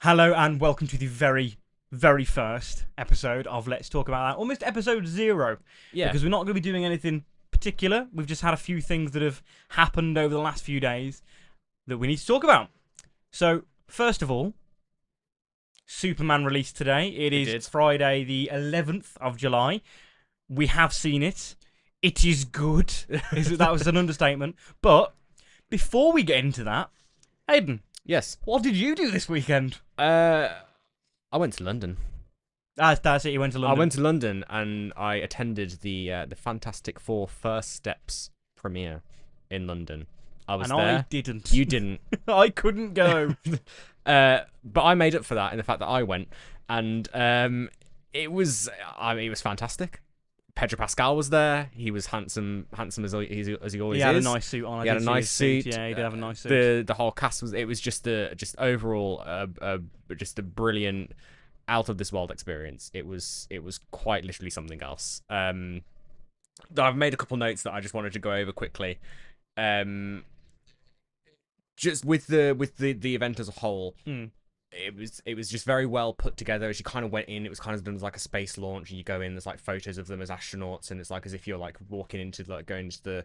Hello and welcome to the very, very first episode of Let's Talk About That. Almost episode 0. Yeah. Because we're not going to be doing anything particular. We've just had a few things that have happened over the last few days that we need to talk about. So, first of all, Superman released today. It is Friday the 11th of July. We have seen it. It is good. That was an understatement. But before we get into that, Hadyn, Yes. what did you do this weekend? I went to London. That's it. You went to London. I went to London and I attended the Fantastic Four First Steps premiere in London. I was and there. I didn't. You didn't. I couldn't go. But I made up for that in the fact that I went, and it was fantastic. Pedro Pascal was there. He was handsome as he always is. He had a nice suit on. He had a nice suit. Yeah, he did have a nice suit. The whole cast was. It was just overall just a brilliant, out of this world experience. It was quite literally something else. I've made a couple notes that I just wanted to go over quickly. Just with the event as a whole. It was just very well put together. As you kind of went in, it was kind of done as like a space launch, and you go in, there's like photos of them as astronauts, and it's like as if you're like walking into like going to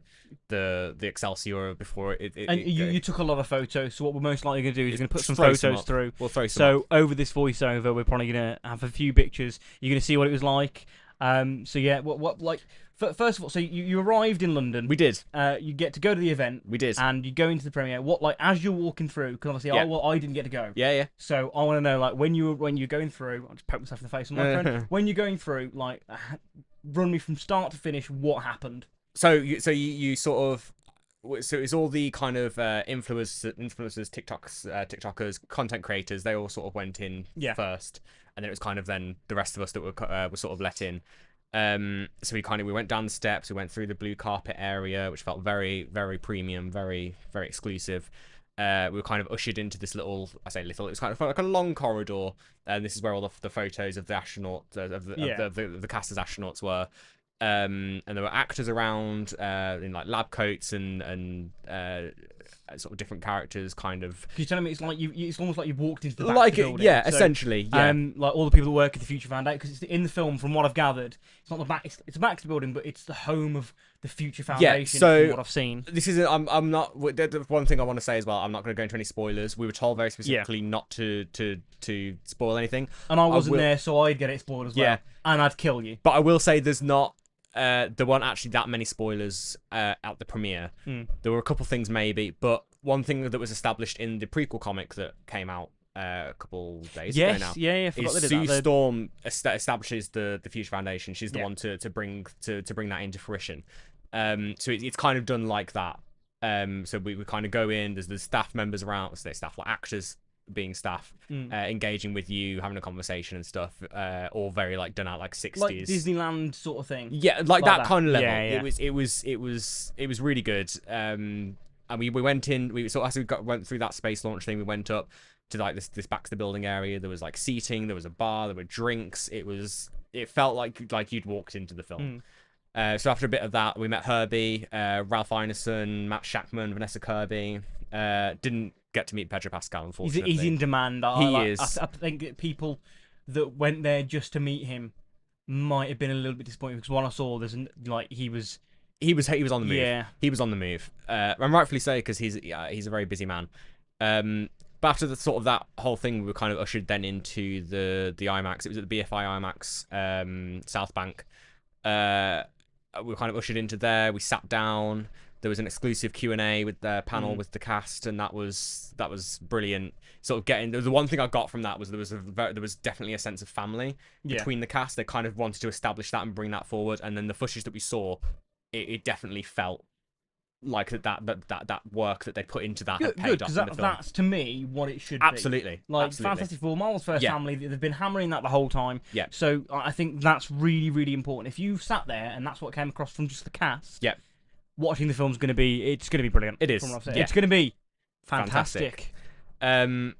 the Excelsior before it. And you took a lot of photos. So what we're most likely going to do is we're going to put some throw photos some through. We'll throw some. So over this voiceover, we're probably going to have a few pictures. You're going to see what it was like. So yeah, what like. First of all, so you arrived in London. We did. You get to go to the event. We did. And you go into the premiere. What, like, as you're walking through? Because obviously, I didn't get to go. Yeah. So I want to know, like, when you're going through. I'll just poke myself in the face, my friend. When you're going through, like, run me from start to finish. What happened? So you sort of. So it's all the kind of influencers, TikTokers, content creators. They all sort of went in first, and then it was kind of then the rest of us that were sort of let in. So we went down the steps, we went through the blue carpet area, which felt very, very premium, very, very exclusive. We were kind of ushered into this little, I say little, it was kind of like a long corridor, and this is where all the photos of the astronauts, of the cast as astronauts were. And there were actors around in like lab coats and sort of different characters, kind of. You're telling me it's almost like you've walked into the back of the building. Yeah, so, essentially. Yeah. Like all the people that work at the Future Foundation, because it's in the film, from what I've gathered, it's not the back. It's the back of the building, but it's the home of the Future Foundation. Yeah. So from what I've seen, this is. I'm not. The one thing I want to say as well. I'm not going to go into any spoilers. We were told very specifically not to spoil anything. And I wasn't there, so I'd get it spoiled as well. Yeah. And I'd kill you. But I will say there's not. There weren't actually that many spoilers at the premiere. There were a couple things maybe, but one thing that was established in the prequel comic that came out a couple days ago now. Yeah. Forgot is they Sue did that. Storm establishes the Future Foundation. She's the one to bring that into fruition. So it's kind of done like that. So we kind of go in. There's staff members around. Say staff, like actors being staff, engaging with you, having a conversation and stuff, all very like done out like 60s, like Disneyland sort of thing. Yeah, like that kind of level. Yeah. It was really good. And we went in. We sort of, as we went through that space launch thing, we went up to like this back to the building area. There was like seating, there was a bar, there were drinks. It felt like you'd walked into the film. So after a bit of that, we met Herbie, Ralph Ineson, Matt Shackman, Vanessa Kirby. Didn't get to meet Pedro Pascal, unfortunately. He's in demand. He is. I think that people that went there just to meet him might have been a little bit disappointed, because what I saw, he was on the move. Yeah. He was on the move, and rightfully so, because he's a very busy man. But after the sort of that whole thing, we were kind of ushered then into the IMAX. It was at the BFI IMAX, South Bank. We were kind of ushered into there. We sat down. There was an exclusive Q&A with the panel with the cast, and that was brilliant. Sort of the one thing I got from that was there was definitely a sense of family between the cast. They kind of wanted to establish that and bring that forward, and then the footage that we saw, it definitely felt like that work that they put into that had paid off in the film. That's to me what it should Absolutely. be. Like Absolutely. Fantastic Four, Marvel's first family, they've been hammering that the whole time. Yeah. So I think that's really, really important. If you sat there and that's what came across from just the cast, watching the film's going to be, it's going to be brilliant. It is. From what I've said. Yeah. It's going to be fantastic. So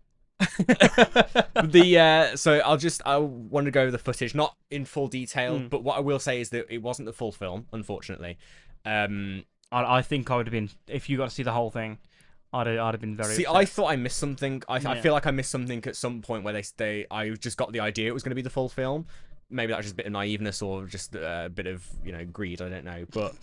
I want to go over the footage, not in full detail, but what I will say is that it wasn't the full film, unfortunately. I think I would have been, if you got to see the whole thing, I'd have been very. See, upset. I thought I missed something. I feel like I missed something at some point where I just got the idea it was going to be the full film. Maybe that was just a bit of naiveness or just a bit of greed. I don't know, but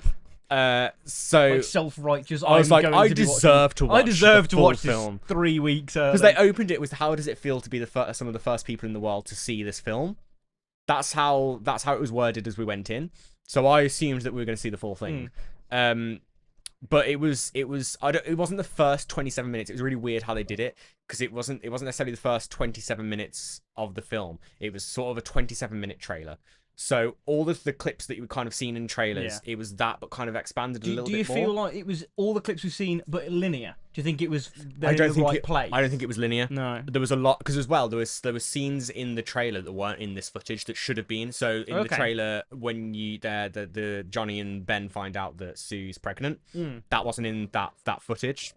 so like self-righteous. I was like, I deserve to watch. I deserve to watch this film 3 weeks early because they opened it with how does it feel to be some of the first people in the world to see this film. That's how it was worded as we went in. So I assumed that we were going to see the full thing. But it wasn't the first 27 minutes. It was really weird how they did it because it wasn't necessarily the first 27 minutes of the film. It was sort of a 27-minute trailer. So all of the clips that you were kind of seen in trailers, it was that, but kind of expanded a little bit more. Do you feel like it was all the clips we've seen, but linear? Do you think it was I don't think it was linear. No. There was a lot, because as well, there was scenes in the trailer that weren't in this footage that should have been. So in the trailer, when the Johnny and Ben find out that Sue's pregnant, that wasn't in that footage.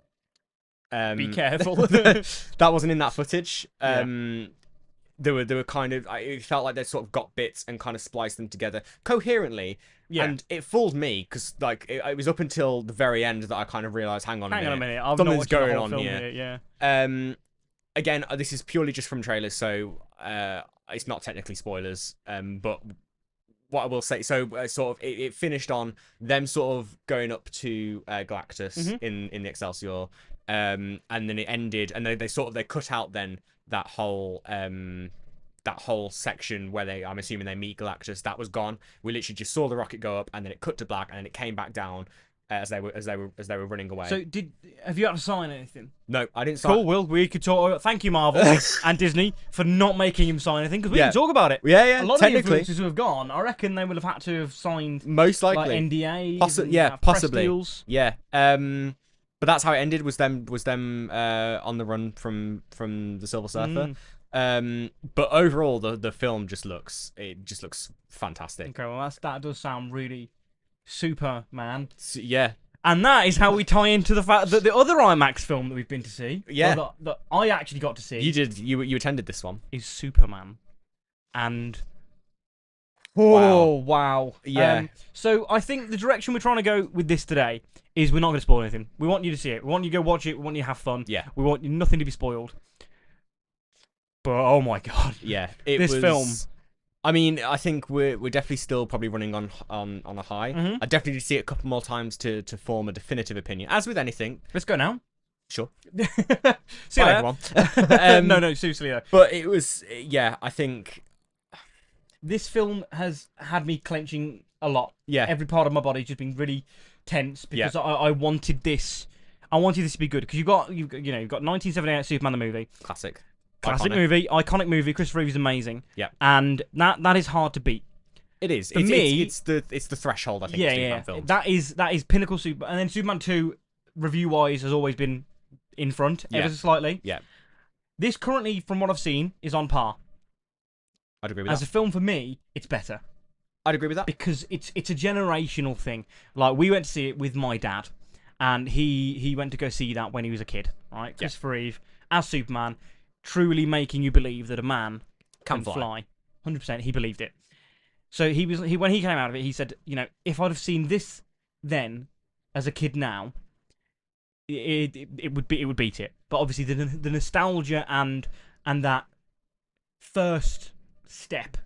Be careful. That wasn't in that footage. They were kind of, it felt like they sort of got bits and kind of spliced them together coherently. Yeah. And it fooled me because like it was up until the very end that I kind of realised, hang on a minute, something's going on here. Again, this is purely just from trailers, so it's not technically spoilers. But what I will say, so sort of it finished on them sort of going up to Galactus in the Excelsior, and then it ended, and they cut out then that whole section where I'm assuming they meet Galactus. That was gone. We literally just saw the rocket go up, and then it cut to black, and then it came back down as they were running away. So have you had to sign anything? No, I didn't sign. Cool, Will. We could talk. Thank you, Marvel and Disney, for not making him sign anything because we can talk about it. Yeah. A lot of the influencers who have gone, I reckon they would have had to have signed most likely like NDAs, possibly. Press deals. Yeah. But that's how it ended. Was them on the run from the Silver Surfer. But overall, the film just looks fantastic. Okay, well that does sound really Superman. Yeah. And that is how we tie into the fact that the other IMAX film that we've been to see, that I actually got to see. You did. You attended this one. Is Superman, and wow. Yeah. So I think the direction we're trying to go with this today is we're not going to spoil anything. We want you to see it. We want you to go watch it. We want you to have fun. Yeah. We want nothing to be spoiled. But oh my god. Yeah. This film. I mean, I think we're definitely still probably running on a high. I definitely need to see it a couple more times to form a definitive opinion. As with anything. Let's go now. Sure. See you later. Everyone. No, seriously though. But it was, I think this film has had me clenching a lot. Yeah. Every part of my body just been really tense because I wanted this. I wanted this to be good because you've got 1978 Superman the movie. Classic iconic movie. Christopher Reeve is amazing. Yeah. And that is hard to beat. It is. For me, it's the threshold, I think, of Superman films. That is pinnacle Super. And then Superman 2, review-wise, has always been in front, ever so slightly. Yeah. This currently, from what I've seen, is on par. I'd agree with that. As a film, for me, it's better. I'd agree with that. Because it's a generational thing. Like, we went to see it with my dad, and he went to go see that when he was a kid, right? Christopher Reeve, as Superman, truly making you believe that a man can fly. 100%, he believed it. So when he came out of it, he said, if I'd have seen this then, as a kid now, it would beat it. But obviously the nostalgia and that first step,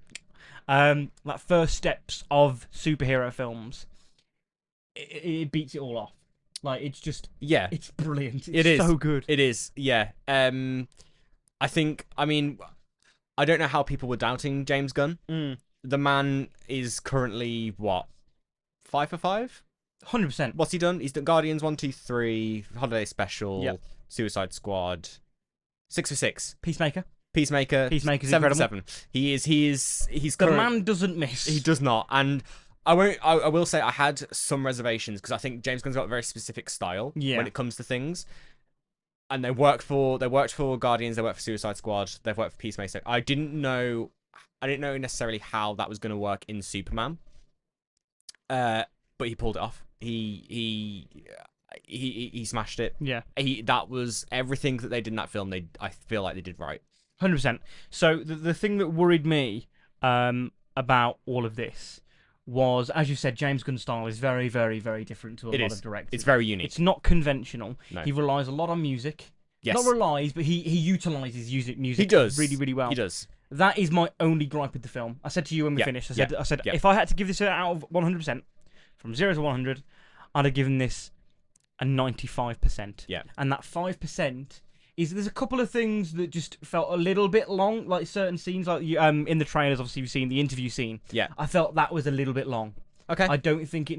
that first steps of superhero films, it beats it all off. Like, it's just it's brilliant. It's so good. It is. Yeah. I think. I mean, I don't know how people were doubting James Gunn. The man is currently what, 5 for 5? 100%. What's he done? He's done Guardians 1, 2, 3, Holiday Special, Suicide Squad, 6 for 6. Peacemaker's 7 incredible. For 7. He's the man doesn't miss. He does not. And I will say I had some reservations because I think James Gunn's got a very specific style when it comes to things. And they worked for Guardians, they worked for Suicide Squad, they've worked for Peacemaker. I didn't know necessarily how that was going to work in Superman. But he pulled it off. He smashed it. Yeah. That was everything that they did in that film. I feel like they did right. 100%. So the thing that worried me about all of this was, as you said, James Gunn's style is very, very, very different to a lot of directors. It's very unique. It's not conventional. No. He relies a lot on music. Yes. Not relies, but he utilizes music He does really, really well. He does. That is my only gripe with the film. I said to you when we finished, I said, if I had to give this out of 100%, from 0 to 100, I'd have given this a 95%. Yeah. And that 5% is there's a couple of things that just felt a little bit long, like certain scenes, like you, in the trailers. Obviously, you've seen the interview scene. Yeah. I felt that was a little bit long. Okay. I don't think it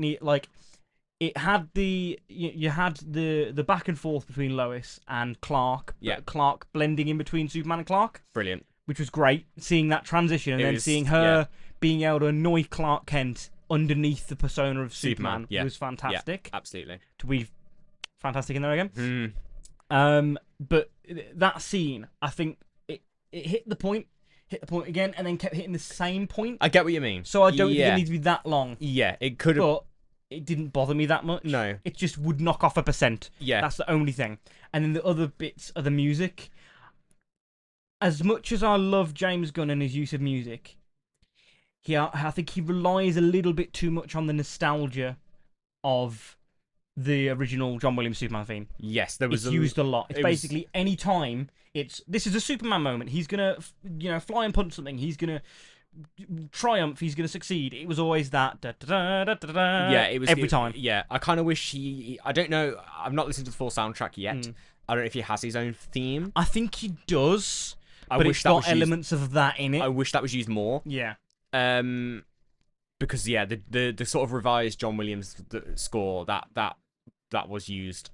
it had you had the back and forth between Lois and Clark. Yeah. Clark blending in between Superman and Clark. Brilliant. Which was great, seeing that transition and then seeing her being able to annoy Clark Kent underneath the persona of Superman was fantastic. Yeah, absolutely. To weave fantastic in there again. Mm. But that scene, I think it hit the point again, and then kept hitting the same point. I get what you mean. So I don't think it needs to be that long. Yeah, it could have. But it didn't bother me that much. No. It just would knock off a %. Yeah. That's the only thing. And then the other bits of the music. As much as I love James Gunn and his use of music, I think he relies a little bit too much on the nostalgia of the original John Williams Superman theme. Yes, there was used a lot. It's basically any time this is a Superman moment. He's gonna fly and punch something. He's gonna triumph. He's gonna succeed. It was always that. Yeah, it was every time. Yeah, I kind of wish I don't know. I've not listened to the full soundtrack yet. I don't know if he has his own theme. I think he does. But it's got elements of that in it. I wish that was used more. Yeah. Because the sort of revised John Williams score that was used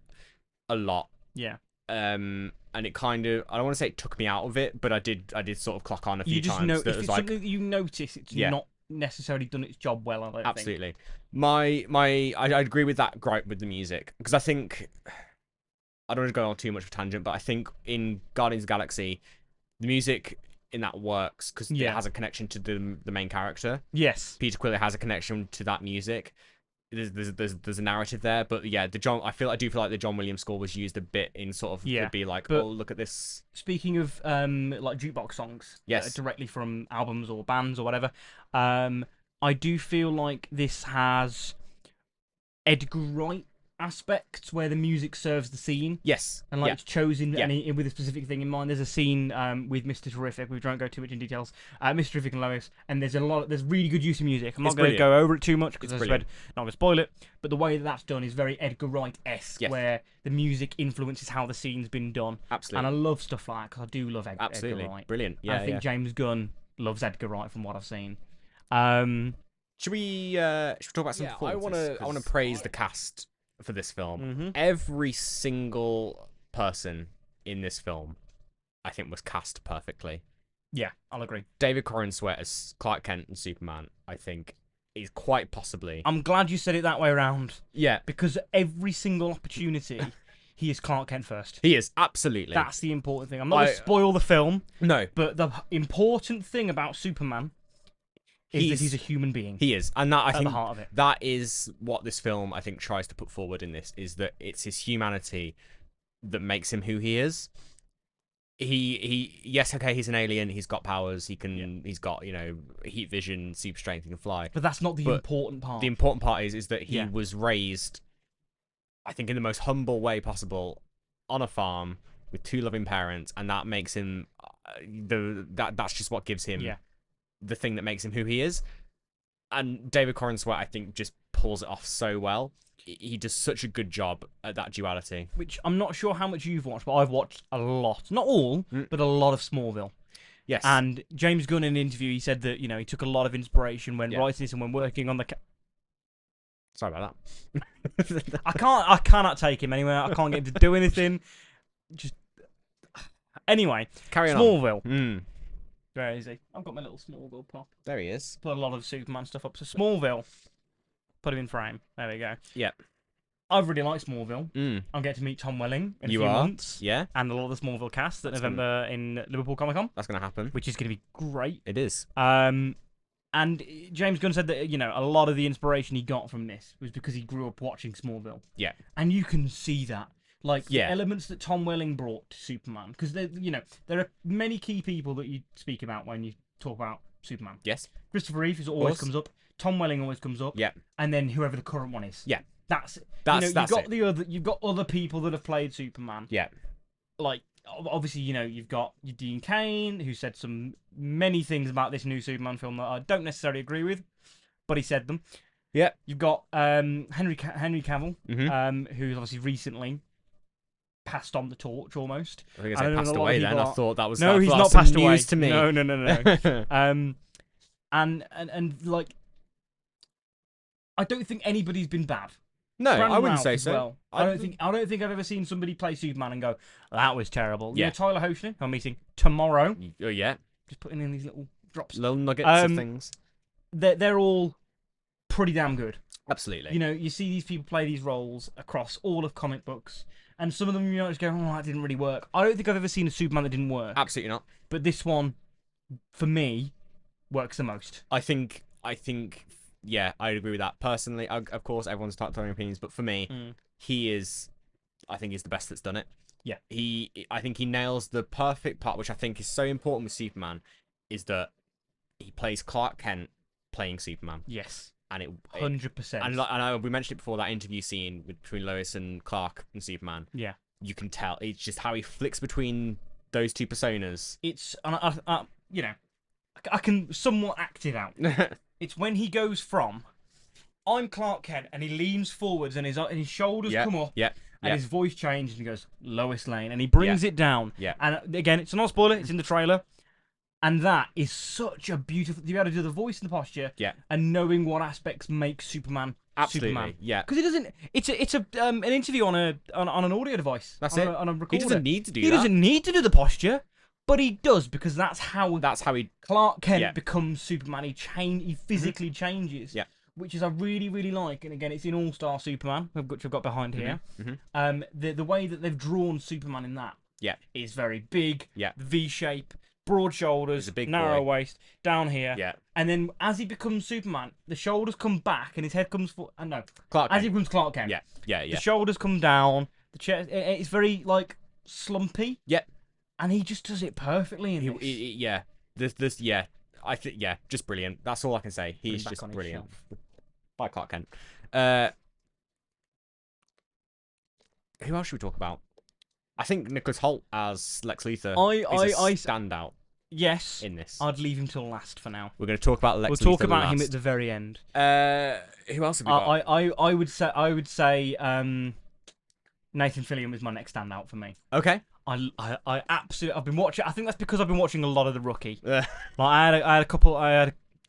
a lot. Yeah. And it kind of, I don't want to say it took me out of it, but I did sort of clock on a few times. If it's something that you notice, it's not necessarily done its job well. I don't Absolutely. Think. I agree with that gripe with the music, because I think, I don't want to go on too much of a tangent, but I think in Guardians of the Galaxy, the music in that works because it has a connection to the main character. Yes. Peter Quill has a connection to that music. There's a narrative there, but I do feel like the John Williams score was used a bit in sort of to be like, oh, look at this. Speaking of like jukebox songs, directly from albums or bands or whatever, I do feel like this has Edgar Wright aspects where the music serves the scene. Yes. And it's chosen and with a specific thing in mind. There's a scene with Mr. Terrific. We won't go too much in details. Mr. Terrific and Lois, and there's really good use of music. I'm not going to go over it too much because I said not going to spoil it. But the way that's done is very Edgar Wright-esque, where the music influences how the scene's been done. Absolutely. And I love stuff like that because I do love Edgar Wright. Brilliant. Yeah. I think James Gunn loves Edgar Wright from what I've seen. Should we talk about some performances? I want to praise the cast for this film. Every single person in this film, I think, was cast perfectly. Yeah, I'll agree. David Corenswet as Clark Kent and Superman, I think, is quite possibly. I'm glad you said it that way around. Yeah. Because every single opportunity, he is Clark Kent first. He is, absolutely. That's the important thing. I'm not going to spoil the film. No. But the important thing about Superman is that he's a human being. He is. And that, I think, the heart of it. That is what this film, I think, tries to put forward in this, is that it's his humanity that makes him who he is. Yes, okay, he's an alien, he's got powers, he's got, heat vision, super strength, he can fly. But that's not the important part. The important part is that he was raised, I think, in the most humble way possible, on a farm, with 2 loving parents, and that makes him, that's just what gives him the thing that makes him who he is. And David Corenswet, I think, just pulls it off so well. He does such a good job at that duality. Which I'm not sure how much you've watched, but I've watched a lot. Not all, but a lot of Smallville. Yes. And James Gunn, in an interview, he said that, he took a lot of inspiration when writing this and when working on the... Sorry about that. I cannot take him anywhere. I can't get him to do anything. Just... Anyway. Carry on. Smallville. Where is he? I've got my little Smallville pop. There he is. Put a lot of Superman stuff up. So Smallville. Put him in frame. There we go. Yeah. I really like Smallville. I'll get to meet Tom Welling in a few months. Yeah. And a lot of the Smallville cast at November in Liverpool Comic Con. That's going to happen. Which is going to be great. It is. And James Gunn said that, a lot of the inspiration he got from this was because he grew up watching Smallville. Yeah. And you can see that. The elements that Tom Welling brought to Superman. Because, there are many key people that you speak about when you talk about Superman. Yes. Christopher Reeve always comes up. Tom Welling always comes up. Yeah. And then whoever the current one is. Yeah. That's you've got other people that have played Superman. Yeah. Like obviously, you've got your Dean Cain, who said many things about this new Superman film that I don't necessarily agree with, but he said them. Yeah. You've got Henry Cavill, Mm-hmm. who's obviously recently passed on the torch almost. I think I passed away then. I thought that was no, he's not passed away to me. No. And like, I don't think anybody's been bad. No, Brandon I wouldn't Routh say as so. well. I don't think I've ever seen somebody play Superman and go, that was terrible. Yeah. Tyler Hoechlin, who I'm meeting tomorrow. Oh yeah. Just putting in these little drops, little nuggets of things. They're all pretty damn good. Absolutely. You see these people play these roles across all of comic books, and some of them just go, oh, that didn't really work. I don't think I've ever seen a Superman that didn't work. Absolutely not. But this one, for me, works the most. I think. Yeah, I agree with that. Personally, of course, everyone's throwing opinions, but for me, I think he's the best that's done it. Yeah. I think he nails the perfect part, which I think is so important with Superman, is that he plays Clark Kent playing Superman. Yes. And 100%. And we mentioned it before, that interview scene between Lois and Clark and Superman. Yeah. You can tell. It's just how he flicks between those two personas. It's, I can somewhat act it out. It's when he goes from, I'm Clark Kent, and he leans forwards and his shoulders come up, and his voice changes, and he goes, Lois Lane, and he brings it down. Yeah. And again, it's not a spoiler, it's in the trailer. And that is such a beautiful, to be able to do the voice and the posture, and knowing what aspects make Superman Absolutely, Superman. Yeah. Because it doesn't. It's an interview on an audio device. That's it. On a recorder. He doesn't need to do that. He doesn't need to do the posture, but he does, because that's how he Clark Kent becomes Superman. He physically changes. Yeah. Which is I really, really like. And again, it's in All-Star Superman, which I've got behind here. The way that they've drawn Superman in that is very big. Yeah. V shape. Broad shoulders, a big narrow boy. waist, down here. Yeah. And then as he becomes Superman, the shoulders come back and his head comes forward. No, Clark Kent. as he becomes Clark Kent. Yeah. The shoulders come down. The chest. It's very like slumpy. Yeah. And he just does it perfectly in this. I think just brilliant. That's all I can say. He's just brilliant. By Clark Kent. Who else should we talk about? I think Nicholas Hoult as Lex Luthor is a standout. Yes. In this, I'd leave him till last for now. We're going to talk about Lex Luthor. We'll talk about him at the very end. Who else have we got? I would say Nathan Fillion was my next standout for me. Okay. I absolutely. I've been watching. I think that's because I've been watching a lot of The Rookie. Like I had a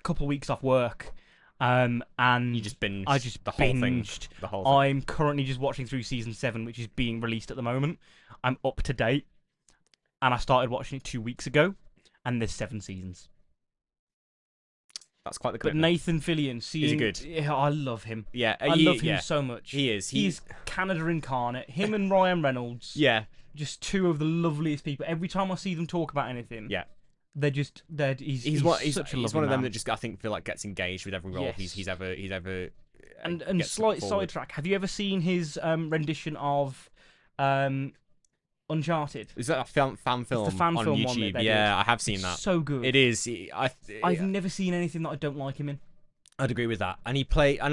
couple weeks off work. And you just binged. I just the whole binged. Thing. The whole thing. I'm currently just watching through season 7, which is being released at the moment. I'm up to date, and I started watching it 2 weeks ago, and there's 7 seasons. That's quite the commitment. But Nathan Fillion, is he good? Yeah, I love him. Yeah, I love him so much. He is. He's Canada incarnate. Him and Ryan Reynolds. Yeah, just two of the loveliest people. Every time I see them talk about anything, he's such a lovely one of them man. that just I think feel like gets engaged with every role he's ever. And slight sidetrack. Have you ever seen his rendition of Uncharted? Is that a fan film? It's the fan on film YouTube? One Yeah, I have seen that. So good. It is. I've never seen anything that I don't like him in. I'd agree with that. And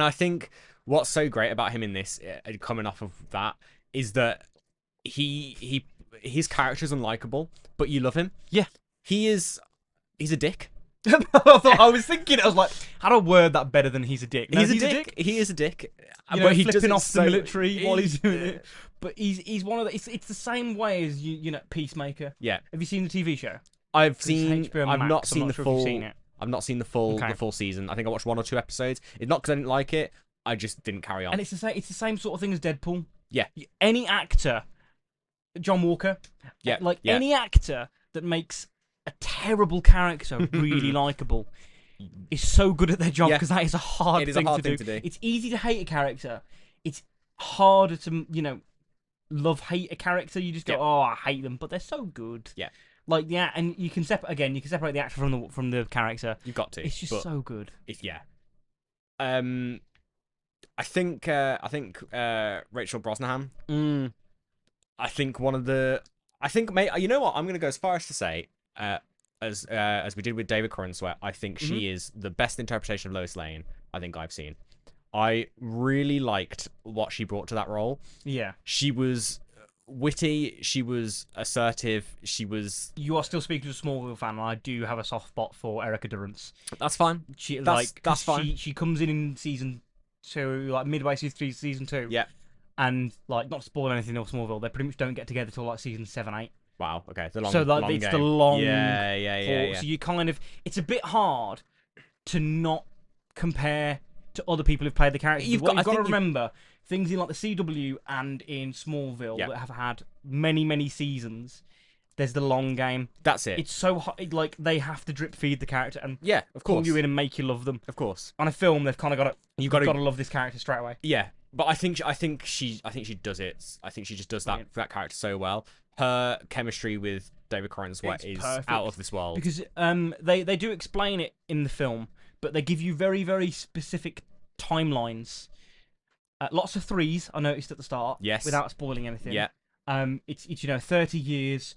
I think what's so great about him in this, coming off of that, is that his character's unlikable, but you love him. Yeah. He's a dick. I was thinking, I was like, how do I word that better than he's a dick? No, he's a dick. He is a dick. But he's flipping off the military while he's doing it. But he's one of the. It's the same way as you know Peacemaker. Yeah. Have you seen the TV show? I've not seen the full. I've not seen the full season. I think I watched 1 or 2 episodes. It's not because I didn't like it. I just didn't carry on. And it's the same sort of thing as Deadpool. Yeah. Any actor, John Walker. Yeah. Any actor that makes a terrible character really likable is so good at their job, because that is a hard thing to do. It's easy to hate a character. It's harder to hate a character. You just go, oh, I hate them, but they're so good. Yeah. And you can separate the actor from the character. You've got to. It's just so good. I think Rachel Brosnahan. I think mate, you know what? I'm gonna go as far as to say, as we did with David Cornsweet, I think she is the best interpretation of Lois Lane I think I've seen. I really liked what she brought to that role. Yeah. She was witty, she was assertive, she was... You are still speaking to a Smallville fan, and I do have a soft spot for Erica Durance. That's fine. That's fine. She comes in season 2, like midway through season 2. Yeah. And, like, not to spoil anything of Smallville, they pretty much don't get together till, like, season 7, 8. Wow, okay. The long, so, like, long it's game. the long... Yeah. So you kind of... It's a bit hard to not compare to other people who've played the characters. You've got to remember, things in, like, the CW and in Smallville that have had many, many seasons, there's the long game. That's it. It's so hard. Like, they have to drip feed the character and of course. pull you in and make you love them. Of course. On a film, they've kind of got to... You've got to love this character straight away. Yeah. But I think she does it. I think she just does that character so well. Her chemistry with David Cornsweet is perfect. Out of this world. Because they do explain it in the film, but they give you very, very specific timelines. Lots of 3s, I noticed at the start. Yes. Without spoiling anything. Yeah. It's 30 years.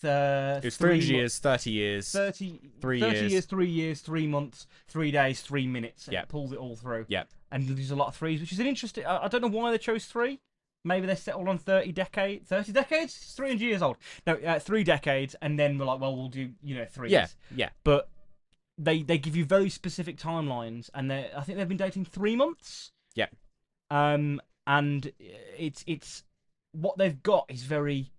It's 300 years, 30 years, 3 years. years, 3 years, 3 months, 3 days, 3 minutes. Yeah. It pulls it all through. Yeah. And there's a lot of 3s, which is an interesting... I don't know why they chose 3. Maybe they settled on 30 decades. 30 decades? It's 300 years old. No, 3 decades, and then we're like, well, we'll do, 3s. Yeah. But they give you very specific timelines, and I think they've been dating 3 months. Yeah. And it's what they've got is very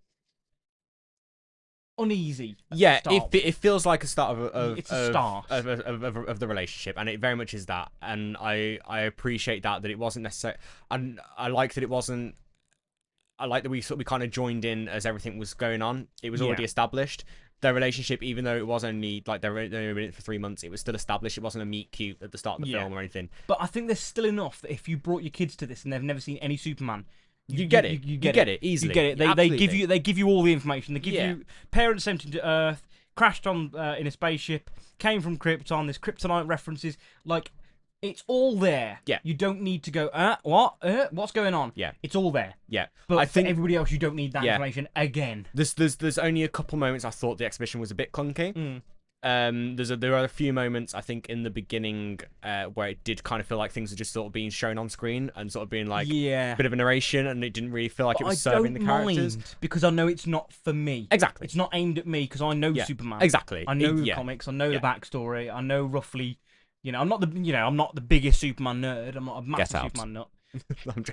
uneasy. Yeah, it feels like a start of it's a start of the relationship, and it very much is that. And I appreciate that it wasn't necessary, and I like that it wasn't. I like that we kind of joined in as everything was going on. It was already established. Their relationship, even though it was only like they were in it for 3 months, it was still established. It wasn't a meet cute at the start of the film or anything. But I think there's still enough that if you brought your kids to this and they've never seen any Superman, you get it. You get it easily. You get it. They give you all the information. They give you parents sent into Earth, crashed on in a spaceship, came from Krypton. There's kryptonite references. Like, it's all there. Yeah. You don't need to go, what? What's going on? Yeah. It's all there. Yeah. But I think for everybody else, you don't need that information again. There's only a couple moments I thought the exhibition was a bit clunky. There are a few moments I think in the beginning where it did kind of feel like things were just sort of being shown on screen and sort of being like a bit of a narration, and it didn't really feel like it was serving the characters. Because I know it's not for me. Exactly. It's not aimed at me because I know Superman. Exactly. I know the comics. I know the backstory. I know roughly. I'm not the biggest Superman nerd. I'm not a massive Superman nut.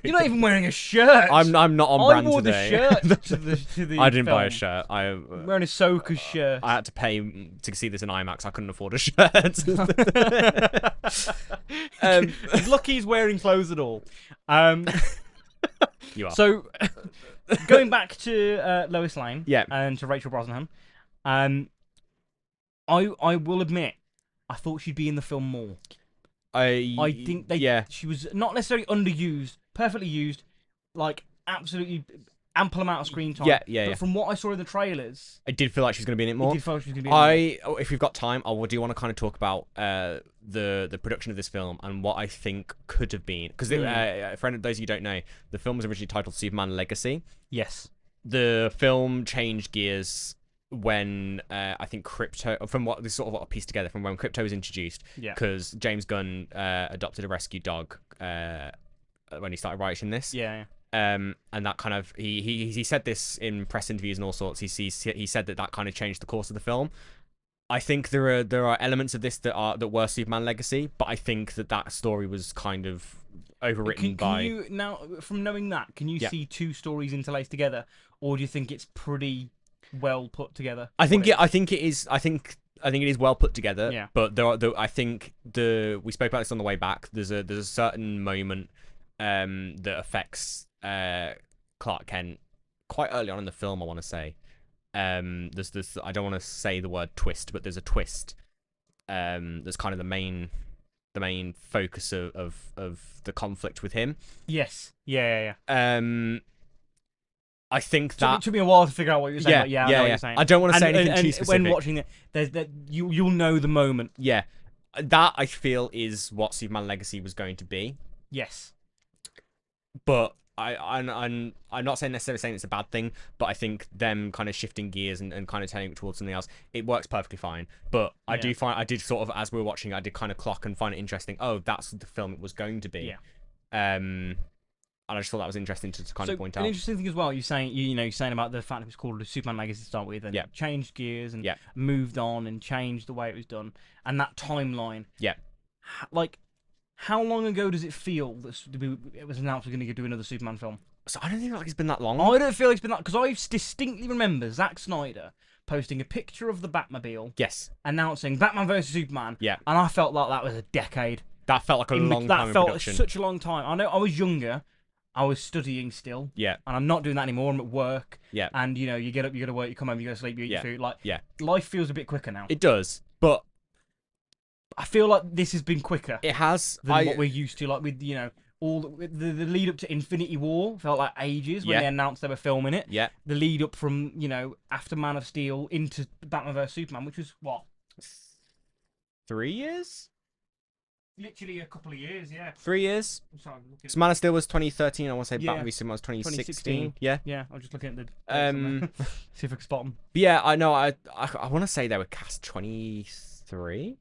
You're not even wearing a shirt. I'm not on brand today. I wore the shirt to the I didn't film. buy a shirt. I'm wearing a Ahsoka shirt. I had to pay to see this in IMAX. I couldn't afford a shirt. He's lucky he's wearing clothes at all. You are. So, going back to Lois Lane and to Rachel Brosnahan, I will admit, I thought she'd be in the film more. I think she was not necessarily underused, perfectly used, like absolutely ample amount of screen time. But from what I saw in the trailers, I did feel like she was going to be in it more. I did feel like she was going to be in it more. If we've got time, I do want to kind of talk about the production of this film and what I think could have been. Because for those of you who don't know, the film was originally titled Superman Legacy. Yes. The film changed gears when I think Crypto, from what this sort of what I pieced together from when Crypto was introduced, because James Gunn adopted a rescue dog when he started writing this. And that kind of he said this in press interviews and all sorts. He said that kind of changed the course of the film. I think there are elements of this that were Superman Legacy, but I think that story was kind of overwritten by. Can you now, from knowing that, can you see two stories interlaced together, or do you think it's pretty well put together? I think it is well put together. Yeah. But I think we spoke about this on the way back. There's a certain moment that affects Clark Kent quite early on in the film, I want to say. There's this, I don't want to say the word twist, but there's a twist. That's kind of the main focus of the conflict with him. Yes. Yeah. I think that it took me a while to figure out what you were saying. I know what you're saying. I don't want to say anything too specific. When watching it, you'll know the moment. Yeah, that I feel is what Superman Legacy was going to be. Yes, but I'm not saying necessarily saying it's a bad thing, but I think them kind of shifting gears and kind of turning it towards something else, it works perfectly fine. But I did sort of, as we were watching, I did kind of clock and find it interesting. Oh, that's the film it was going to be. And I just thought that was interesting to kind of point out. An interesting thing as well, you're saying about the fact it was called a Superman magazine to start with, and changed gears and moved on and changed the way it was done, and that timeline. Yeah. Like, how long ago does it feel that it was announced we're going to do another Superman film? So I don't think it's been that long. I don't feel it's been that, because I distinctly remember Zack Snyder posting a picture of the Batmobile. Yes. Announcing Batman vs Superman. Yeah. And I felt like that was a decade. That felt like a long time in production. That felt such a long time. I know I was younger. I was studying still. Yeah. And I'm not doing that anymore. I'm at work. Yeah. And, you get up, you go to work, you come home, you go to sleep, you eat your food. Like, life feels a bit quicker now. It does. But I feel like this has been quicker. It has. Than what we're used to. Like, with, all the lead up to Infinity War felt like ages when they announced they were filming it. Yeah. The lead up from, after Man of Steel into Batman vs Superman, which was, what? 3 years? Literally a couple of years, yeah. 3 years. Sorry, so Man of Steel was 2013. I want to say Batman v Superman was 2016. Yeah. Yeah, I'm just looking at the. See if I can spot them. But yeah, I know. I want to say they were cast 23.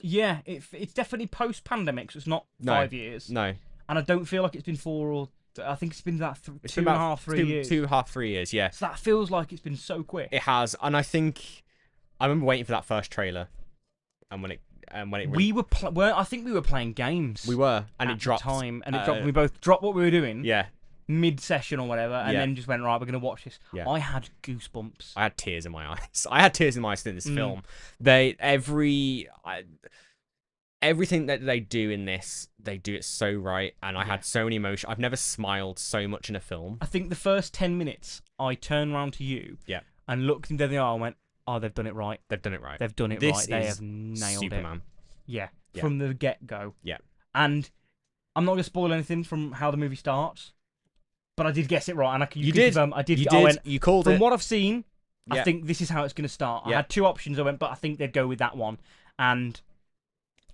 Yeah, it's definitely post pandemic, so it's not 5 years. No. And I don't feel like it's been 4 or. I think it's been that 2.5, 3 years. 2.5, 3 years, yeah. So that feels like it's been so quick. It has, and I think I remember waiting for that first trailer, and when it really... I think we were playing games. We were, and it dropped. And it dropped. We both dropped what we were doing. Yeah. Mid-session or whatever, and then just went, right, we're going to watch this. Yeah. I had goosebumps. I had tears in my eyes. I had tears in my eyes in this film. Everything that they do in this, they do it so right, and I had so many emotions. I've never smiled so much in a film. I think the first 10 minutes, I turned around to you and looked him dead in the eye and went, oh, they've done it right. They've done it right. They've done it right. They have nailed Superman. it. Yeah, from the get-go. Yeah. And I'm not going to spoil anything from how the movie starts, but I did guess it right. And you did. I did. You called it. From what I've seen, I think this is how it's going to start. I had two options. I went, but I think they'd go with that one. And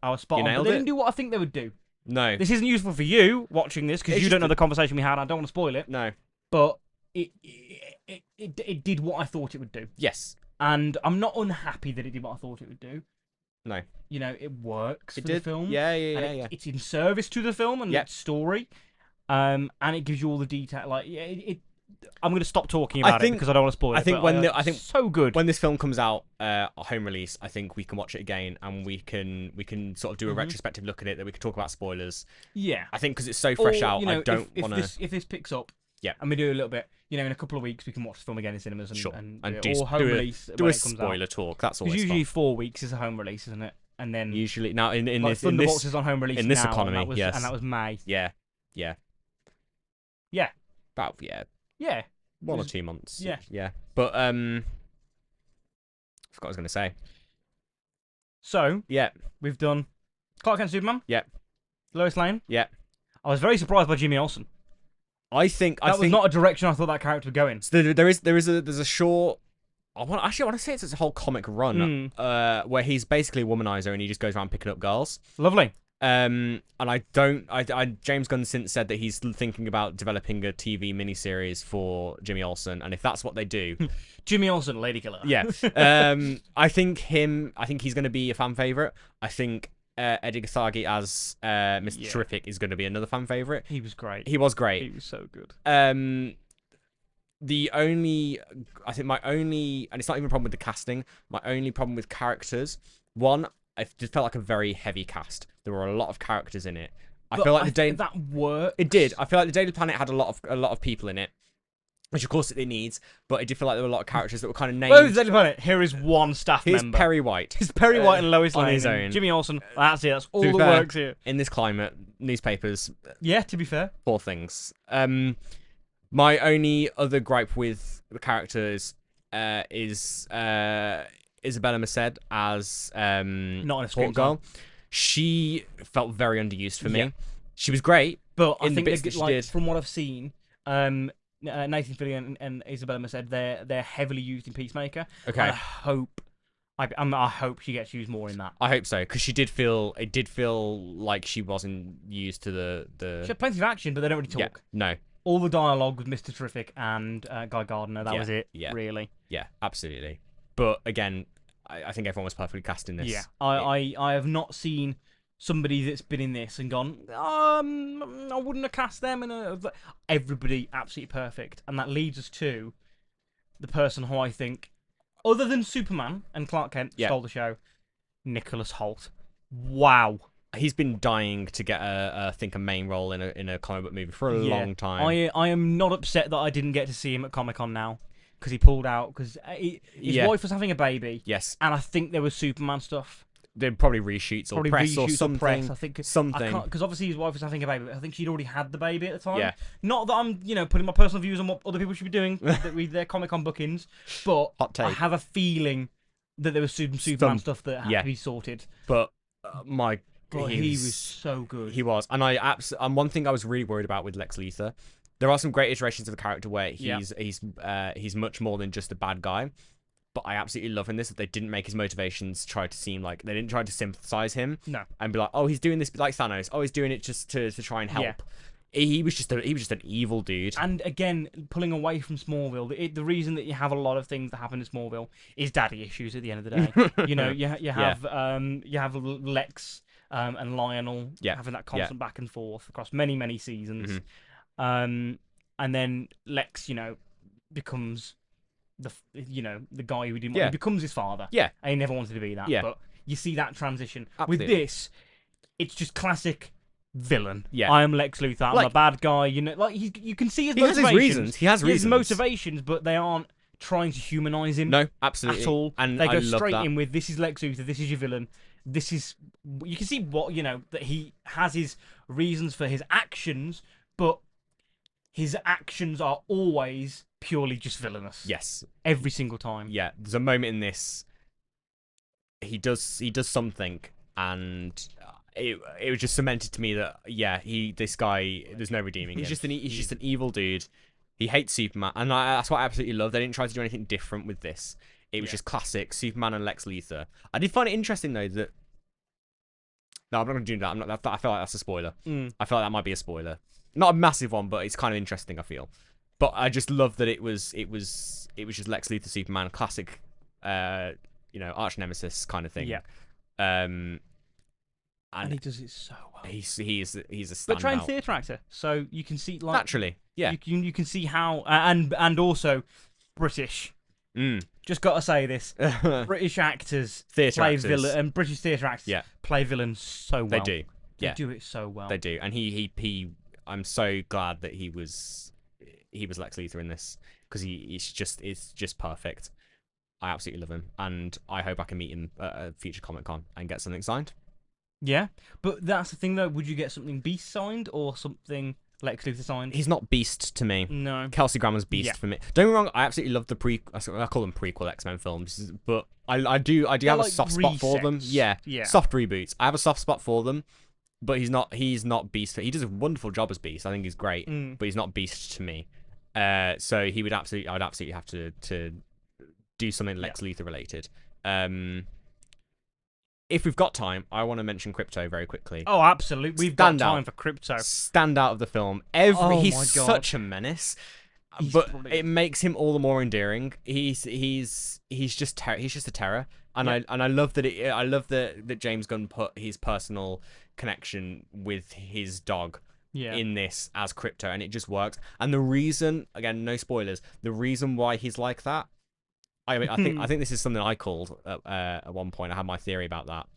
I was spot on. But they didn't do what I think they would do. No. This isn't useful for you watching this because you don't know the conversation we had. I don't want to spoil it. No. But it did what I thought it would do. Yes. And I'm not unhappy that it did what I thought it would do. No. It works for the film. Yeah. It's in service to the film and its story. And it gives you all the detail. Like, I'm going to stop talking about it because I don't want to spoil it. I think so good. When this film comes out, home release, I think we can watch it again and we can sort of do a retrospective look at it. That we can talk about spoilers. Yeah, I think because it's so fresh out, I don't want to. If this picks up, and we do a little bit, in a couple of weeks we can watch the film again in cinemas and or home release. Do a spoiler talk. That's always usually 4 weeks is a home release, isn't it? And then usually now in Thunderbolts this is on home release in this now, economy, and that was May. Yeah. About 1 or 2 months. Yeah. But I forgot what I was going to say. So we've done Clark Kent Superman. Yeah. Lois Lane. Yeah. I was very surprised by Jimmy Olsen. I think that was not a direction I thought that character would go in. So there's a short. I want to say it's a whole comic run where he's basically a womanizer and he just goes around picking up girls. Lovely. And James Gunn since said that he's thinking about developing a TV miniseries for Jimmy Olsen, and if that's what they do, Jimmy Olsen, lady killer. Yeah. I think he's going to be a fan favorite. I think Eddie Gathagi as Mr. Terrific is going to be another fan favorite. He was great. He was great. He was so good. And it's not even a problem with the casting. My only problem with characters, one, it just felt like a very heavy cast. There were a lot of characters in it. I feel like that worked. It did. I feel like the Daily Planet had a lot of people in it, which of course it needs. But it did feel like there were a lot of characters that were kind of named. Well, the Daily Planet. Here is one staff member. Here's Perry White. Here's Perry White and Lois Lane on his own. Jimmy Olsen. That's it. That's all that works here. In this climate, newspapers. Yeah, to be fair. Poor things. My only other gripe with the characters is Isabella Merced as not in a Port Girl. She felt very underused for me. She was great, but I think from what I've seen, Nathan Fillion and Isabella Merced, they're heavily used in Peacemaker. Okay, I hope she gets used more in that. I hope so, because it did feel like she wasn't used to the. She had plenty of action, but they don't really talk. Yeah, no. all the dialogue with Mr. Terrific and Guy Gardner. That was it, really. Yeah, absolutely. But again, I think everyone was perfectly cast in this. Yeah, I have not seen somebody that's been in this and gone, I wouldn't have cast them. Everybody absolutely perfect. And that leads us to the person who I think, other than Superman and Clark Kent, stole the show, Nicholas Hoult. Wow. He's been dying to get I think a main role in a comic book movie for a long time. I am not upset that I didn't get to see him at Comic-Con now, because he pulled out, because his wife was having a baby. Yes. And I think there was Superman stuff. They'd probably reshoots or press or something. I think something. Because obviously his wife was having a baby, but I think she'd already had the baby at the time. Yeah. Not that I'm, putting my personal views on what other people should be doing with their Comic-Con bookings, but I have a feeling that there was some Superman stuff that had to be sorted. But my God, he was so good. He was, and one thing I was really worried about with Lex Luthor. There are some great iterations of the character where he's much more than just a bad guy. But I absolutely love in this that they didn't make his motivations try to seem like, they didn't try to sympathize him. No. And be like, oh, he's doing this like Thanos. Oh, he's doing it just to try and help. Yeah. He was just an evil dude. And again, pulling away from Smallville, the reason that you have a lot of things that happen in Smallville is daddy issues at the end of the day. You have Lex and Lionel having that constant back and forth across many, many seasons. And then Lex, becomes the guy who didn't want, he becomes his father. Yeah. And he never wanted to be that. Yeah. But you see that transition. Absolutely. With this, it's just classic villain. Yeah. I am Lex Luthor. I'm a bad guy. You can see his motivations. Has his reasons. He has reasons. His motivations, but they aren't trying to humanize him. No, absolutely. At all. And they go I love straight that. in with, this is Lex Luthor, this is your villain. This is, you can see what, that he has his reasons for his actions, but his actions are always purely just villainous. Yes. Every single time. Yeah. There's a moment in this, he does something, and it was just cemented to me that this guy, there's no redeeming him. He's just an evil dude. He hates Superman, and that's what I absolutely love. They didn't try to do anything different with this. It was just classic Superman and Lex Luthor. I did find it interesting though that. No, I'm not going to do that. I feel like that's a spoiler. I feel like that might be a spoiler. Not a massive one, but it's kind of interesting. I feel, but I just love that it was just Lex Luthor, Superman, classic, arch nemesis kind of thing. Yeah. And he does it so well. He's a standout. But trained theatre actor, so you can see naturally, you can see how, and also British. Just got to say this: British actors play villain, and British theatre actors play villains so well. They do. They do it so well. They do, and he. I'm so glad that he was Lex Luthor in this, because it's just perfect. I absolutely love him, and I hope I can meet him at a future Comic-Con and get something signed. Yeah, but that's the thing though. Would you get something Beast signed or something Lex Luthor signed? He's not Beast to me. No. Kelsey Grammer's Beast for me. Don't get me wrong, I absolutely love the I call them prequel X-Men films, but I do have a soft spot for them. Yeah. Soft reboots. I have a soft spot for them, but he's not Beast. He does a wonderful job as Beast. I think he's great, but he's not Beast to me. So I would absolutely have to do something Lex Luthor related. If we've got time, I want to mention Crypto very quickly. Oh, absolutely. We've got time for Crypto. Stand out of the film. He's such a menace, but brilliant. It makes him all the more endearing. He's just a terror, and I love that James Gunn put his personal connection with his dog in this as Crypto, and it just works. And the reason, again, no spoilers, the reason why he's like that. I mean, I think this is something I called at one point. I had my theory about that.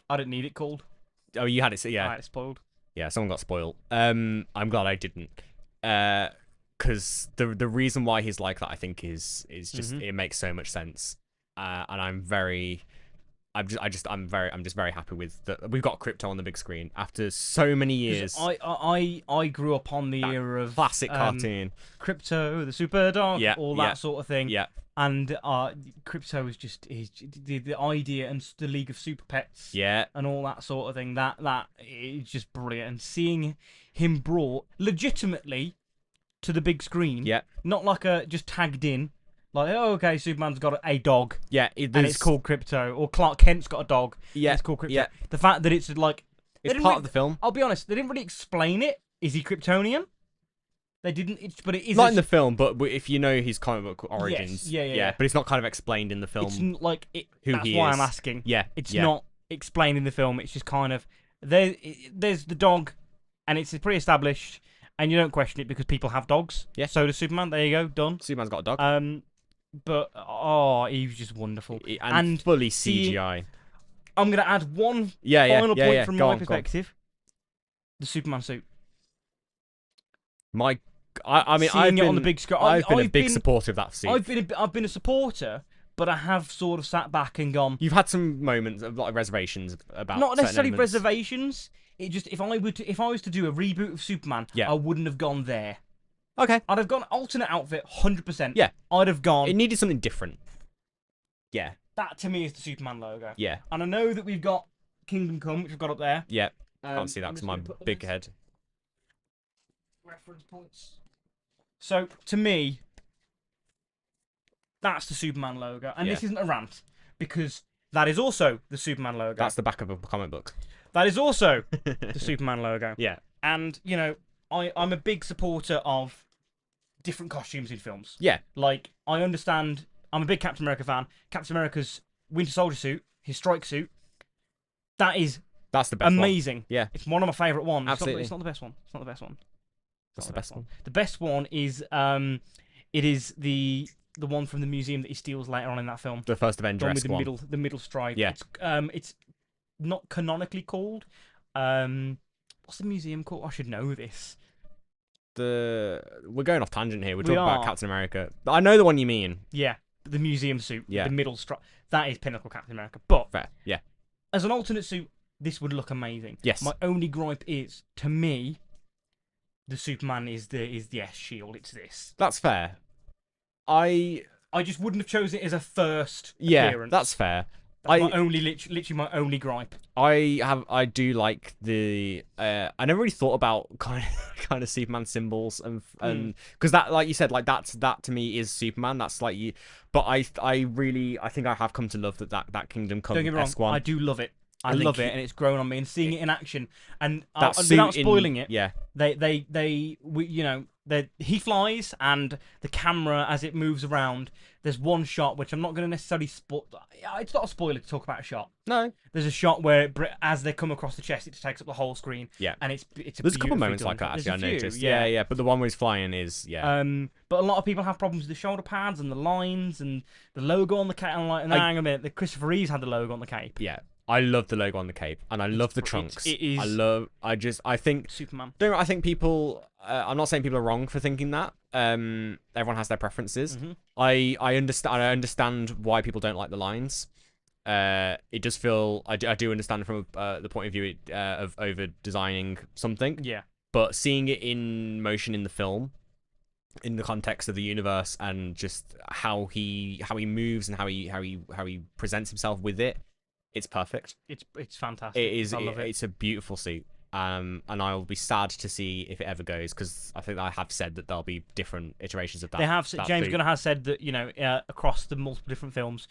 I didn't need it called. Oh, you had it, so yeah. I had it spoiled. Yeah, someone got spoiled. I'm glad I didn't, because the reason why he's like that, I think, is just it makes so much sense, and I'm just very happy with that we've got Crypto on the big screen after so many years. I grew up on the era of classic cartoon, Crypto, the super dog, all that sort of thing. Yeah. And Crypto is just the idea, and the League of Super Pets, and all that sort of thing. That is just brilliant. And seeing him brought legitimately to the big screen, not like just tagged in, like, oh, okay, Superman's got a dog, and it's called Crypto, or Clark Kent's got a dog, and it's called Crypto. The fact that it's like it's part of the film. I'll be honest, they didn't really explain it. Is he Kryptonian? They didn't, but it is not in the film, but if you know his comic book origins, yes, yeah. But it's not kind of explained in the film. It's like who that's he why is. I'm asking. Yeah, it's not explained in the film. It's just kind of there's the dog, and it's pre-established, and you don't question it because people have dogs. Yeah. So does Superman. There you go, done. Superman's got a dog. But he was just wonderful and fully CGI. I'm gonna add one final point from my perspective. The Superman suit. I mean, Seeing it on the big screen. I've been a big supporter of that suit. I've been a supporter, but I have sort of sat back and gone. You've had some moments of like reservations about not necessarily elements. reservations. It just if I was to do a reboot of Superman, I wouldn't have gone there. Okay, I'd have gone alternate outfit, 100%. Yeah, I'd have gone. It needed something different. Yeah, that to me is the Superman logo. Yeah, and I know that we've got Kingdom Come, which we've got up there. Yeah, can't see that because my big head. Reference points. So, to me, that's the Superman logo. And this isn't a rant, because that is also the Superman logo. That's the back of a comic book. That is also the Superman logo. Yeah. And, you know, I'm a big supporter of different costumes in films. Yeah. Like, I understand, I'm a big Captain America fan. Captain America's Winter Soldier suit, his strike suit, that's the best amazing one. Yeah. It's one of my favourite ones. Absolutely. It's not the best one. It's not the best one. What's the best one? The best one is it is the one from the museum that he steals later on in that film. The first Avenger with the middle stripe. Yeah. It's not canonically called. What's the museum called? I should know this. We're going off tangent here. We're talking about Captain America. I know the one you mean. Yeah, the museum suit. Yeah. The middle stripe. That is pinnacle Captain America. But fair. Yeah. As an alternate suit, this would look amazing. Yes. My only gripe is, to me, the Superman is the S shield. It's this. That's fair. I just wouldn't have chosen it as a first appearance. That's fair. That's literally my only gripe. I do like the I never really thought about kind of Superman symbols and because that, like you said, like that to me is Superman. That's like you, but I think I have come to love that Kingdom Come. Don't get me wrong, S1. I do love it. I love it, and it's grown on me. And seeing it in action, and without spoiling it, he flies, and the camera as it moves around. There's one shot which I'm not going to necessarily spoil. It's not a spoiler to talk about a shot. No, there's a shot where as they come across the chest, it takes up the whole screen. Yeah, and it's there's a couple moments like that actually. I noticed. Yeah, but the one where he's flying is But a lot of people have problems with the shoulder pads and the lines and the logo on the cape. And like, hang a minute, the Christopher Reeves had the logo on the cape. Yeah. I love the logo on the cape, and I love the trunks. It is. I think Superman. I think people. I'm not saying people are wrong for thinking that. Everyone has their preferences. Mm-hmm. I understand. I understand why people don't like the lines. It does feel. I do understand from the point of view of over designing something. Yeah. But seeing it in motion in the film, in the context of the universe, and just how he moves and how he presents himself with it. It's perfect. It's fantastic. It is. I love it. It's a beautiful suit. And I'll be sad to see if it ever goes, because I think I have said that there'll be different iterations of that. They have. James Gunn has said that, you know, across the multiple different films,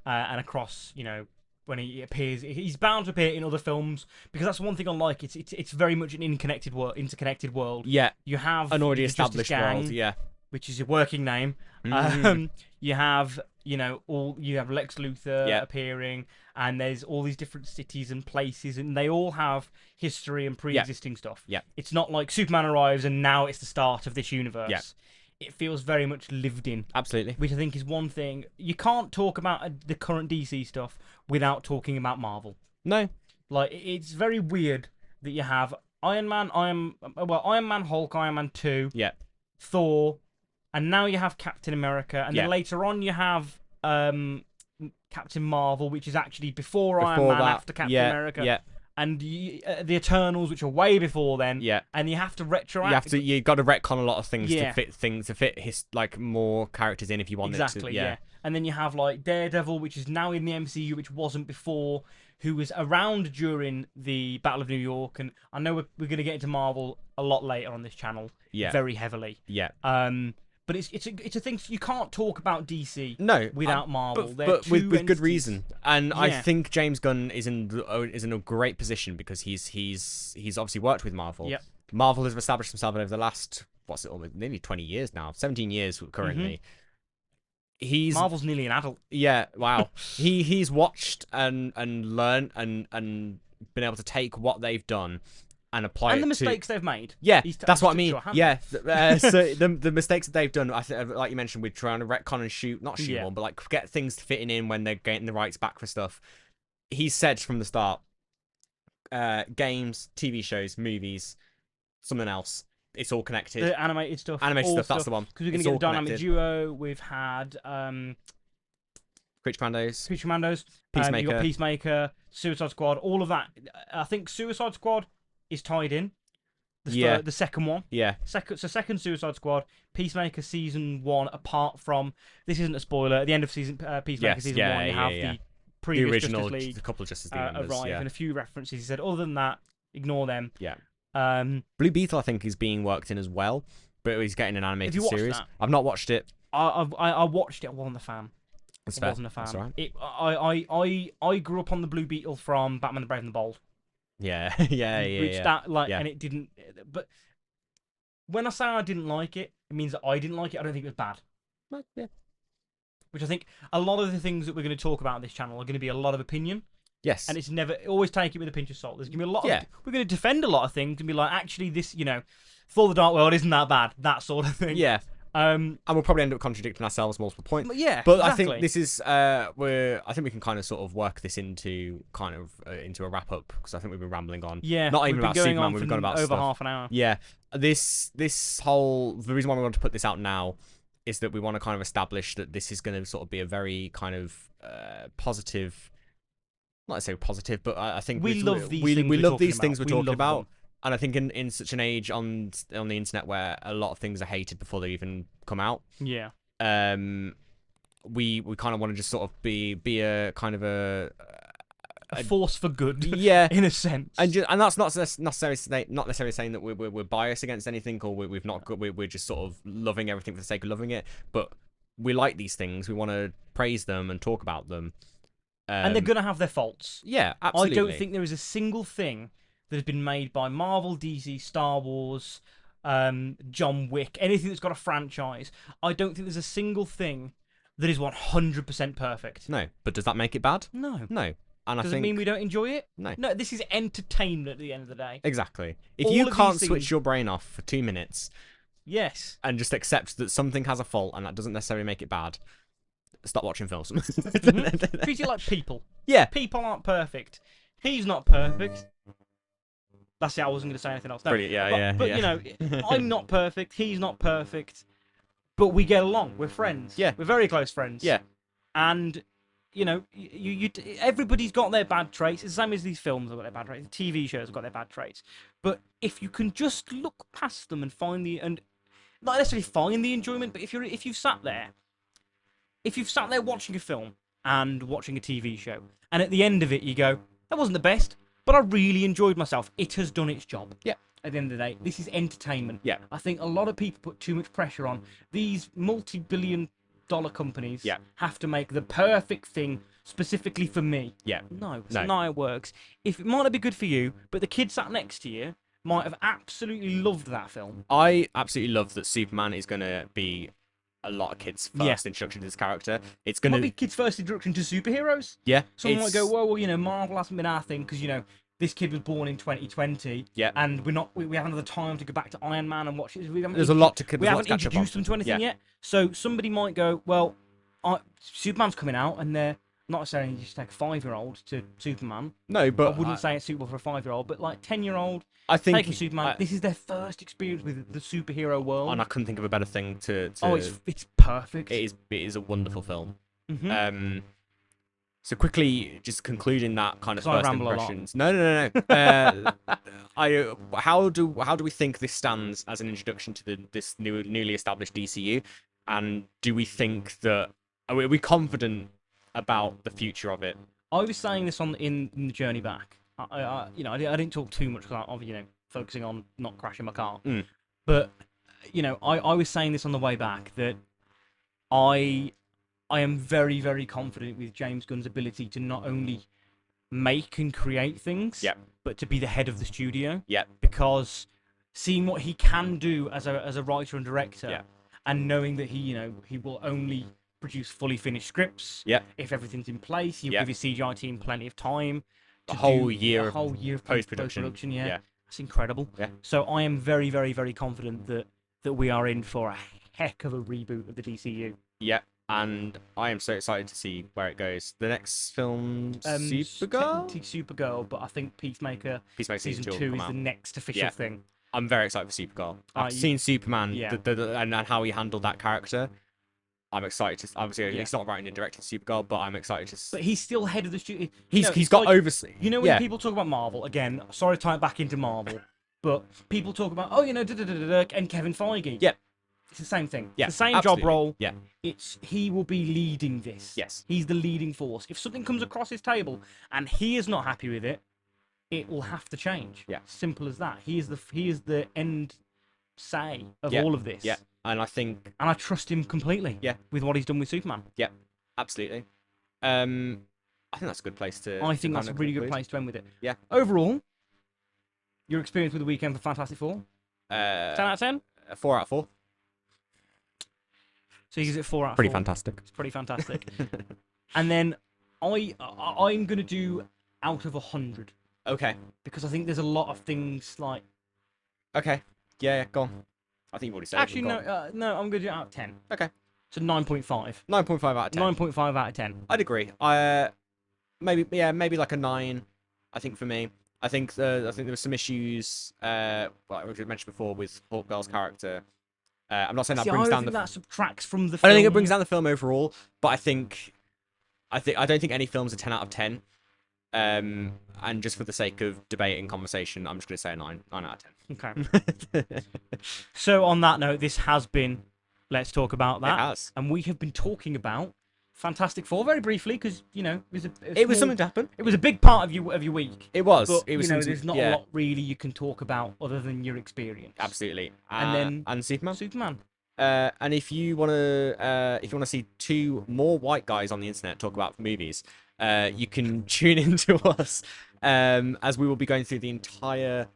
and across, you know, when he appears, he's bound to appear in other films, because that's one thing I like. It's very much an interconnected world. Yeah. You have an already established world. Yeah. Which is your working name. You have, you know, you have Lex Luthor appearing, and there's all these different cities and places, and they all have history and pre-existing stuff. Yeah. It's not like Superman arrives and now it's the start of this universe. Yeah. It feels very much lived in. Absolutely. Which I think is one thing. You can't talk about the current DC stuff without talking about Marvel. No. Like, it's very weird that you have Iron Man, Hulk, Iron Man 2, Thor, and now you have Captain America, and then later on you have Captain Marvel, which is actually before Iron Man, after Captain America. Yeah. And the Eternals, which are way before then. Yeah. And you have to retroact. You've got to retcon a lot of things to fit his like more characters in if you want exactly, it to. Yeah. And then you have like Daredevil, which is now in the MCU, which wasn't before, who was around during the Battle of New York. And I know we're going to get into Marvel a lot later on this channel. Yeah. Very heavily. Yeah. But it's a thing you can't talk about DC without Marvel. But with good reason. And I think James Gunn is in a great position because he's obviously worked with Marvel. Yep. Marvel has established himself over the last what's it, almost nearly 20 years now, 17 years currently. He's Marvel's nearly an adult. Yeah, wow. He's watched and learned and been able to take what they've done and apply and it the to mistakes they've made. Yeah, that's what I mean. Sure, Yeah, so the mistakes that they've done, I think, like you mentioned, with trying to retcon and shoot one, but like get things fitting in when they're getting the rights back for stuff. He said from the start, games, TV shows, movies, something else. It's all connected. The animated stuff. Animated stuff, that's the one. Because we're going to get the dynamic duo. We've had Creature Commandos. Peacemaker. You've got Peacemaker, Suicide Squad, all of that. I think Suicide Squad is tied in. The second one. Yeah. Second Suicide Squad, Peacemaker Season 1, apart from, this isn't a spoiler, at the end of Peacemaker Season 1, you have the previous the original, Justice League a couple of Justice League members, arrive, and a few references. He said, other than that, ignore them. Yeah. Blue Beetle, I think, is being worked in as well, but he's getting an animated series. That? I've not watched it. I watched it. I wasn't a fan. I wasn't a fan. That's right. I grew up on the Blue Beetle from Batman the Brave and the Bold. Yeah, and it didn't. But when I say I didn't like it, it means that I didn't like it. I don't think it was bad. Yeah. Which I think a lot of the things that we're going to talk about on this channel are going to be a lot of opinion. Yes. And it's never, always take it with a pinch of salt. There's going to be a lot of, we're going to defend a lot of things and be like, actually, this, For the Dark World isn't that bad. That sort of thing. Yeah. And we'll probably end up contradicting ourselves multiple points. But yeah, but exactly. I think this is, I think we can kind of sort of work this into into a wrap up, because I think we've been rambling on. Yeah. Not even about Superman, we've gone about over stuff. half an hour. Yeah. The reason why we want to put this out now is that we want to kind of establish that this is going to sort of be a very kind of positive, not to say positive, but I think we love these things we're talking about. And I think in such an age on the internet where a lot of things are hated before they even come out. Yeah. We kind of want to just sort of be a kind of a force for good. Yeah. In a sense. And that's not necessarily saying that we're biased against anything, or we're just sort of loving everything for the sake of loving it. But we like these things. We want to praise them and talk about them. And they're gonna have their faults. Yeah, absolutely. I don't think there is a single thing that has been made by Marvel, DC, Star Wars, John Wick, anything that's got a franchise. I don't think there's a single thing that is 100% perfect. No, but does that make it bad? No. No. And does it mean we don't enjoy it? No. No, this is entertainment at the end of the day. Exactly. If you can't switch your brain off for 2 minutes, yes, and just accept that something has a fault and that doesn't necessarily make it bad, stop watching films. Treat it like people. Yeah. People aren't perfect. He's not perfect. That's it. I wasn't going to say anything else. No. Brilliant. But I'm not perfect. He's not perfect. But we get along. We're friends. Yeah. We're very close friends. Yeah. And everybody's got their bad traits. It's the same as these films have got their bad traits. TV shows have got their bad traits. But if you can just look past them and not necessarily find the enjoyment, but if you've sat there watching a film and watching a TV show, and at the end of it you go, that wasn't the best, but I really enjoyed myself. It has done its job. Yeah. At the end of the day, this is entertainment. Yeah. I think a lot of people put too much pressure on these multi-billion-dollar companies. Yeah. Have to make the perfect thing specifically for me. Yeah. No, it's not how it works. If it might not be good for you, but the kid sat next to you might have absolutely loved that film. I absolutely love that Superman is going to be a lot of kids' first introduction to this character. It's going to be kids' first introduction to superheroes. Yeah. Someone might go, well, Marvel hasn't been our thing because, this kid was born in 2020. Yeah. And we have another time to go back to Iron Man and watch it. There's a lot to We haven't introduced them to anything yet. So somebody might go, well, Superman's coming out, and they're not necessarily just take a 5-year-old to Superman. No, but I wouldn't say it's suitable for a 5-year-old, but like 10-year-old. I think taking Superman. This is their first experience with the superhero world. And I couldn't think of a better thing to... Oh, it's perfect. It is a wonderful film. Mm-hmm. So quickly, just concluding that kind of first impressions. No. How do we think this stands as an introduction to this newly established DCU? And do we think that are we confident about the future of it? I was saying this in the journey back. I didn't talk too much of focusing on not crashing my car. But I was saying this on the way back that I am very, very confident with James Gunn's ability to not only make and create things, but to be the head of the studio. Yeah. Because seeing what he can do as a writer and director, Yeah. and knowing that he will only produce fully finished scripts. Yeah. If everything's in place, he'll Yeah. give his CGI team plenty of time to A whole do year a whole year of post-production. Yeah. Yeah. That's incredible. Yeah. So I am very, very, very confident that we are in for a heck of a reboot of the DCU. Yeah. And I am so excited to see where it goes. The next film, Supergirl? Technically Supergirl, but I think Peacemaker season 2 come is out. the next official Yeah. thing. I'm very excited for Supergirl. I've seen Superman yeah. and how he handled that character. I'm excited to. Obviously, he's not writing and directing Supergirl, but I'm excited to. But he's still head of the studio. He's got like, oversee. You know when people talk about Marvel again? Sorry to tie it back into Marvel, but people talk about and Kevin Feige. Yeah. It's the same thing. Yeah, It's the same absolutely. job role. Yeah. He will be leading this. Yes. He's the leading force. If something comes across his table and he is not happy with it, it will have to change. Yeah. Simple as that. He is the end say of Yeah. all of this. Yeah. And I trust him completely. Yeah. With what he's done with Superman. Yeah. Absolutely. I think that's a good place to. I think that's a really good place to end with it. Yeah. Overall, your experience with the weekend for Fantastic Four? 10 out of 10? 4 out of 4. So he gives it 4 out of 4. Pretty fantastic. It's pretty fantastic. And then I'm going to do out of 100. Okay. Because I think there's a lot of things like... Okay. Yeah, go on. I think you've already said it. Actually, no, I'm going to do it out of 10. Okay. So 9.5. 9.5 out of 10. 9.5 out of 10. I'd agree. Maybe like a 9. I think for me, I think there were some issues. Like we mentioned before with Hawkgirl's character. I'm not saying that brings down that subtracts from the film. I don't think it brings down the film overall, but I don't think any film's a 10 out of 10. And just for the sake of debate and conversation, I'm just going to say a 9 out of 10. Okay. So on that note, this has been Let's Talk About That. It has. And we have been talking about Fantastic Four very briefly because, it was something to happen. It was a big part of your week. It was. But, it was there's not a lot really you can talk about other than your experience. Absolutely. And Superman. And if you want to see 2 more white guys on the internet talk about movies, you can tune in to us as we will be going through the entire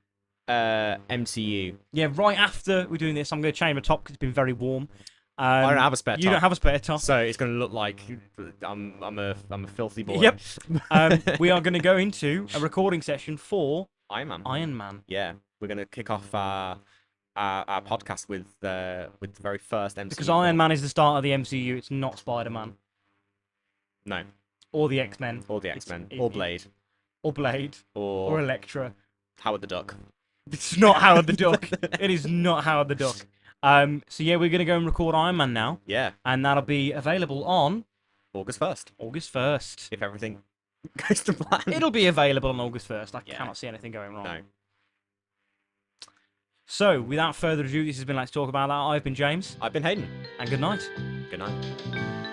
MCU. Yeah, right after we're doing this, I'm going to change my top because it's been very warm. I don't have a spare top. You don't have a spare top. So it's going to look like I'm a filthy boy. Yep. We are going to go into a recording session for Iron Man. Yeah, we're going to kick off our podcast with the very first MCU. Because Iron Man is the start of the MCU. It's not Spider-Man. No. Or the X-Men. Or Blade. Or Blade. Or Elektra. Howard the Duck. It's not Howard the Duck. It is not Howard the Duck. So yeah, we're going to go and record Iron Man now. Yeah. And that'll be available on... August 1st. August 1st. If everything goes to plan. It'll be available on August 1st. I cannot see anything going wrong. No. So, without further ado, this has been Let's Talk About That. I've been James. I've been Hadyn. And good night. Good night.